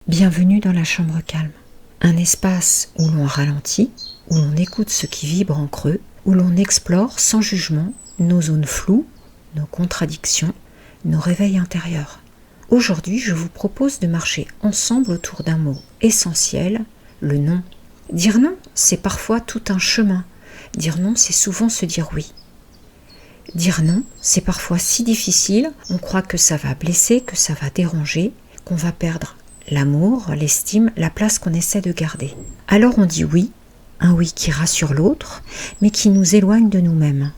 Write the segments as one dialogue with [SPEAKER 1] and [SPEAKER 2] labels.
[SPEAKER 1] Bienvenue dans la chambre calme, un espace où l'on ralentit, où l'on écoute ce qui vibre en creux, où l'on explore sans jugement nos zones floues, nos contradictions, nos réveils intérieurs. Aujourd'hui, je vous propose de marcher ensemble autour d'un mot essentiel, le non. Dire non, c'est parfois tout un chemin. Dire non, c'est souvent se dire oui. Dire non, c'est parfois si difficile, on croit que ça va blesser, que ça va déranger, qu'on va perdre l'amour, l'estime, la place qu'on essaie de garder. Alors on dit oui, un oui qui rassure l'autre, mais qui nous éloigne de nous-mêmes.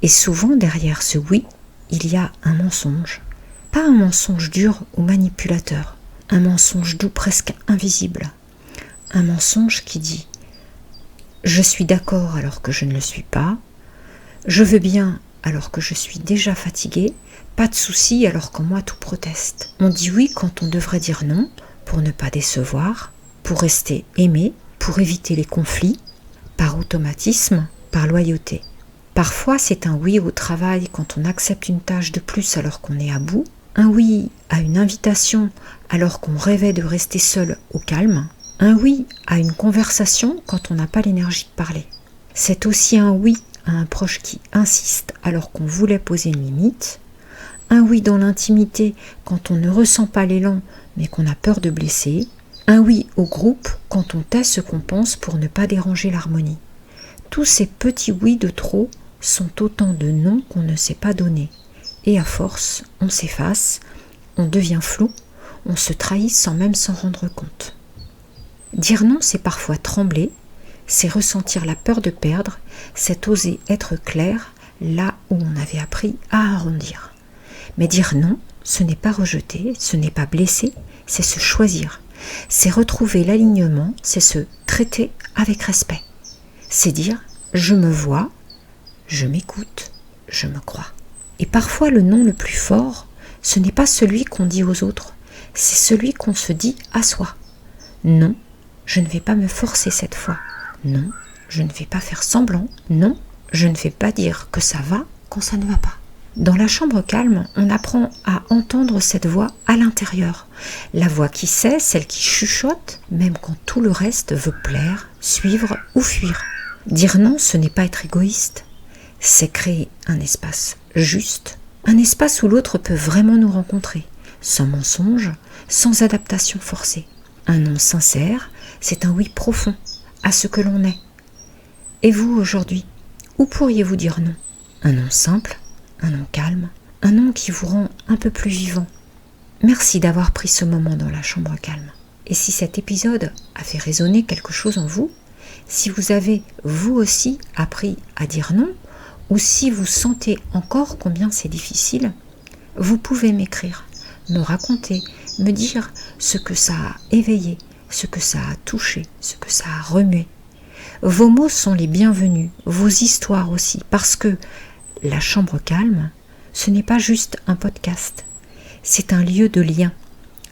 [SPEAKER 1] Et souvent derrière ce oui, il y a un mensonge. Pas un mensonge dur ou manipulateur, un mensonge doux presque invisible. Un mensonge qui dit « je suis d'accord alors que je ne le suis pas »,« je veux bien alors que je suis déjà fatigué », pas de souci alors qu'en moi tout proteste. On dit oui quand on devrait dire non, pour ne pas décevoir, pour rester aimé, pour éviter les conflits, par automatisme, par loyauté. Parfois c'est un oui au travail quand on accepte une tâche de plus alors qu'on est à bout, un oui à une invitation alors qu'on rêvait de rester seul au calme, un oui à une conversation quand on n'a pas l'énergie de parler. C'est aussi un oui à un proche qui insiste alors qu'on voulait poser une limite, un oui dans l'intimité quand on ne ressent pas l'élan mais qu'on a peur de blesser, un oui au groupe quand on tait ce qu'on pense pour ne pas déranger l'harmonie. Tous ces petits oui de trop sont autant de non qu'on ne sait pas donner. Et à force, on s'efface, on devient flou, on se trahit sans même s'en rendre compte. Dire non, c'est parfois trembler, c'est ressentir la peur de perdre, c'est oser être clair là où on avait appris à arrondir. Mais dire non, ce n'est pas rejeter, ce n'est pas blesser, c'est se choisir. C'est retrouver l'alignement, c'est se traiter avec respect. C'est dire « je me vois, je m'écoute, je me crois ». Et parfois le non le plus fort, ce n'est pas celui qu'on dit aux autres, c'est celui qu'on se dit à soi. Non, je ne vais pas me forcer cette fois. Non, je ne vais pas faire semblant. Non, je ne vais pas dire que ça va quand ça ne va pas. Dans la chambre calme, on apprend à entendre cette voix à l'intérieur. La voix qui sait, celle qui chuchote, même quand tout le reste veut plaire, suivre ou fuir. Dire non, ce n'est pas être égoïste. C'est créer un espace juste, un espace où l'autre peut vraiment nous rencontrer, sans mensonge, sans adaptation forcée. Un non sincère, c'est un oui profond à ce que l'on est. Et vous, aujourd'hui, où pourriez-vous dire non? Un non simple, un non calme, un non qui vous rend un peu plus vivant. Merci d'avoir pris ce moment dans la chambre calme. Et si cet épisode a fait résonner quelque chose en vous, si vous avez vous aussi appris à dire non, ou si vous sentez encore combien c'est difficile, vous pouvez m'écrire, me raconter, me dire ce que ça a éveillé, ce que ça a touché, ce que ça a remué. Vos mots sont les bienvenus, vos histoires aussi, parce que la chambre calme, ce n'est pas juste un podcast, c'est un lieu de lien,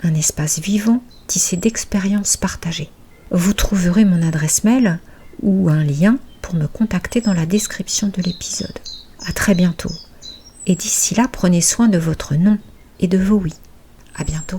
[SPEAKER 1] un espace vivant tissé d'expériences partagées. Vous trouverez mon adresse mail ou un lien pour me contacter dans la description de l'épisode. À très bientôt. Et d'ici là, prenez soin de votre non et de vos oui. À bientôt.